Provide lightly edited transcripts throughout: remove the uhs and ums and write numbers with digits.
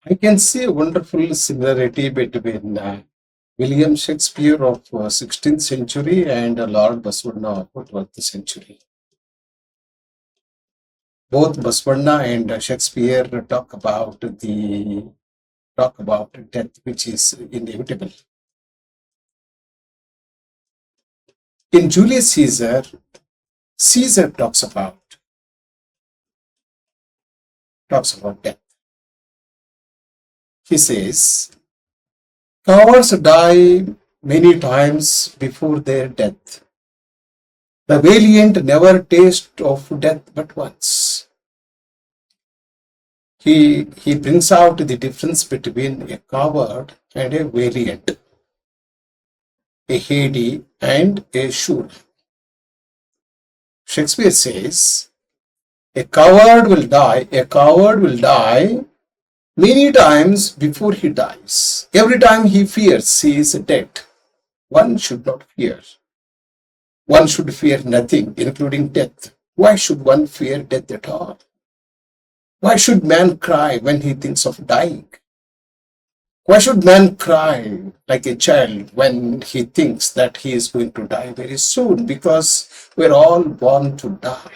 I can see a wonderful similarity between William Shakespeare of 16th century and Lord Basavanna of 12th century. Both Basavanna and Shakespeare talk about death, which is inevitable. In Julius Caesar, Caesar talks about death. He says, cowards die many times before their death. The valiant never taste of death but once. He brings out the difference between a coward and a valiant, a hardy and a sure. Shakespeare says, a coward will die many times before he dies. Every time he fears he is dead. One should not fear. One should fear nothing, including death. Why should one fear death at all? Why should man cry when he thinks of dying? Why should man cry like a child when he thinks that he is going to die very soon? Because we're all born to die.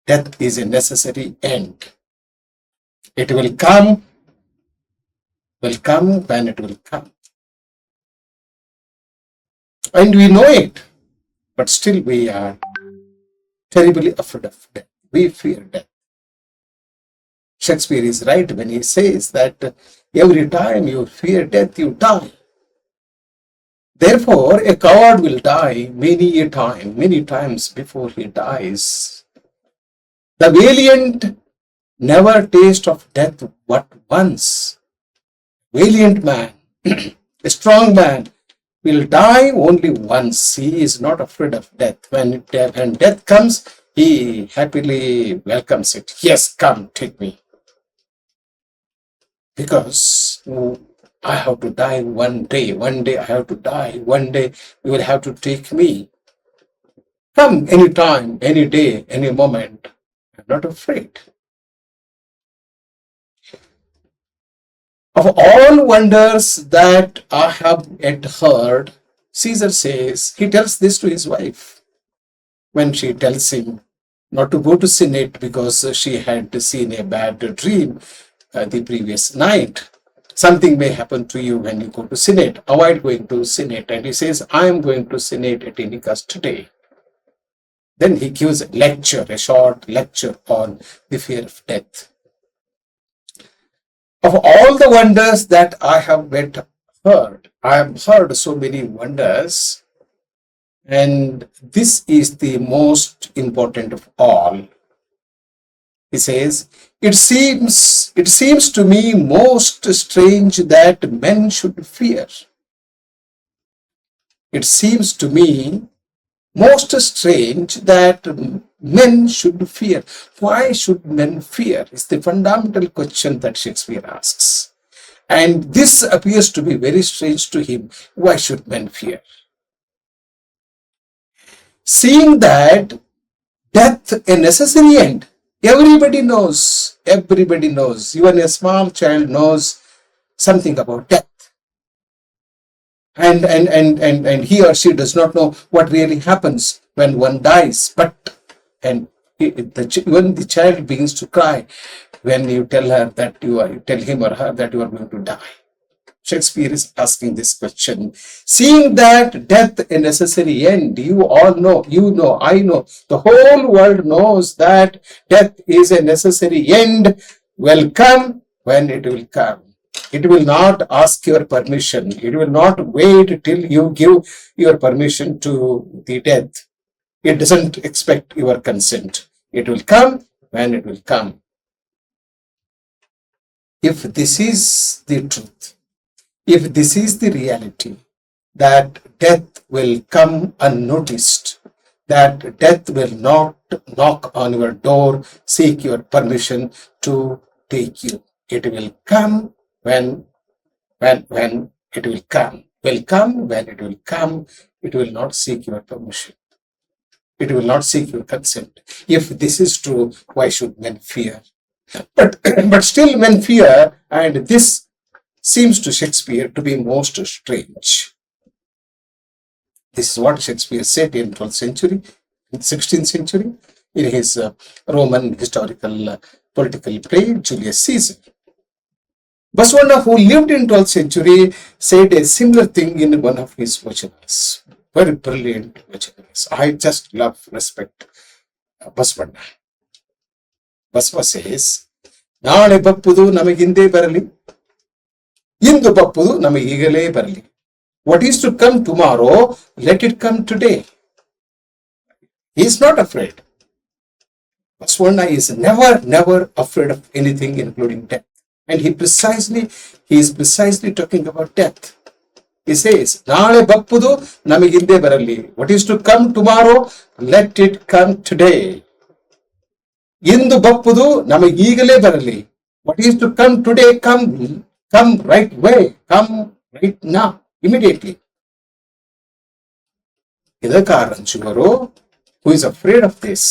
Death is a necessary end. It will come when it will come. And we know it, but still we are terribly afraid of death. We fear death. Shakespeare is right when he says that every time you fear death, you die. Therefore, a coward will die many times before he dies. The valiant never taste of death but once. Valiant man, a strong man, will die only once. He is not afraid of death. When death comes, he happily welcomes it. Yes, come, take me. Because I have to die one day. One day I have to die. One day you will have to take me. Come anytime, any day, any moment. I'm not afraid. Of all wonders that I have yet heard, Caesar says, he tells this to his wife when she tells him not to go to Senate because she had seen a bad dream the previous night. Something may happen to you when you go to Senate. Avoid going to Senate. And he says, I am going to Senate at any cost today. Then he gives a lecture, a short lecture on the fear of death. Of all the wonders that I have heard, I have heard so many wonders, and this is the most important of all. He says, it seems to me most strange that men should fear. It seems to me most strange that men should fear. Why should men fear? Is the fundamental question that Shakespeare asks. And this appears to be very strange to him. Why should men fear? Seeing that death a necessary end, everybody knows, even a small child knows something about death. And he or she does not know what really happens when one dies. Even the child begins to cry when you tell him or her that you are going to die. Shakespeare is asking this question. Seeing that death a necessary end, you all know, I know, the whole world knows that death is a necessary end, will come when it will come. It will not ask your permission. It will not wait till you give your permission to the death. It doesn't expect your consent. It will come when it will come. If this is the truth, if this is the reality, that death will come unnoticed, that death will not knock on your door, seek your permission to take you. It will come when it will come. Will come when it will come. It will not seek your permission. It will not seek your consent. If this is true, why should men fear? But, but still when fear, and this seems to Shakespeare to be most strange. This is what Shakespeare said in 12th century, in 16th century, in his Roman historical political play, Julius Caesar. Basavanna, who lived in 12th century, said a similar thing in one of his vachanas. Very brilliant vachanas. I just love, respect Basavanna. Basava says, ನಾಳೆ ಬಪ್ಪುದು ನಮಗಿಂದೇ ಬರಲಿ, ಇಂದು ಬಪ್ಪುದು ನಮಗೀಗಲೇ ಬರಲಿ. What is to come tomorrow, let it come today. He is not afraid. Basavanna is never afraid of anything, including death. And he is precisely talking about death. He says, ನಾಳೆ ಬಪ್ಪುದು ನಮಗಿಂದೇ ಬರಲಿ. What is to come tomorrow, let it come today. ಇಂದು ಬಪ್ಪುದು ನಮಗೀಗಲೇ ಬರಲಿ. What is to come today, come right way, come right now, immediately. ಇದಕ್ಕಾರಂಚುವರು, who is afraid of this?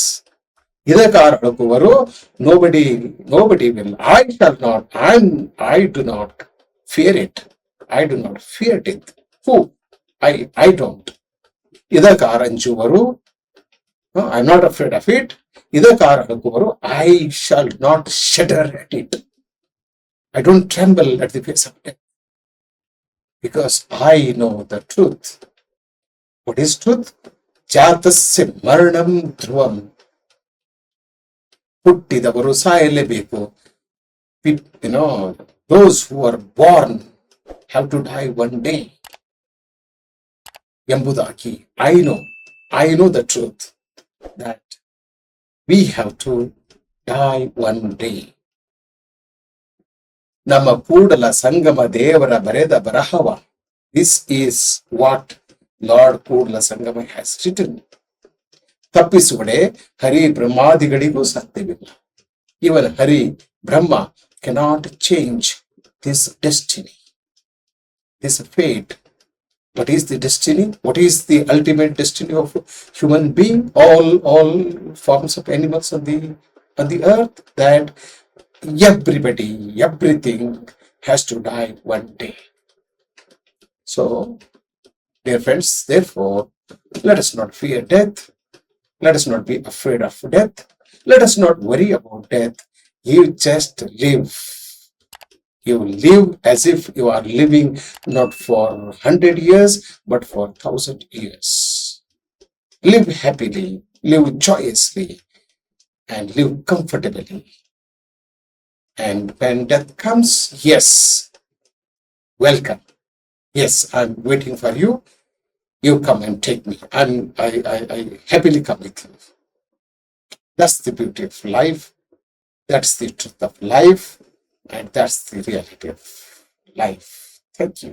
ಇದಕ್ಕಾರಳುವವರು, nobody will. I shall not, I do not fear it. I do not fear it. Who? I don't. ಇದಕ್ಕಾರಂಚುವರು, I'm not afraid of it. ಇದಕ್ಕಾರಳುವವರು, I shall not shudder at it. I don't tremble at the face of death, because I know the truth. What is truth? ಜಾತಸ್ಯ ಮರಣಂ ಧ್ರುವಂ. ಹುಟ್ಟಿದವರು ಸಾಯಲೇಬೇಕು. Those who are born have to die one day. ಎಂಬುದಾಗಿ I know the truth, that we have to die one day. ನಮ್ಮ ಕೂಡಲ ಸಂಗಮ ದೇವರ ಬರೆದ ಬರಹವ. This is what Lord Kudala Sangama has written. ತಪ್ಪಿಸುವಡೆ ಹರಿ ಬ್ರಹ್ಮಾದಿಗಳಿಗೂ ಸಾಧ್ಯವಿಲ್ಲ. Even Hari Brahma cannot change this destiny, this fate. What is the destiny? What is the ultimate destiny of human being? All forms of animals on the earth, that everybody, everything has to die one day. So, dear friends, therefore, let us not fear death. Let us not be afraid of death. Let us not worry about death. You just live. You live as if you are living not for 100 years, but for 1,000 years. Live happily, live joyously, and live comfortably. And when death comes, yes, welcome. Yes, I'm waiting for you. You come and take me. I happily come with you. That's the beauty of life. That's the truth of life. And that's the reality of life. Thank you.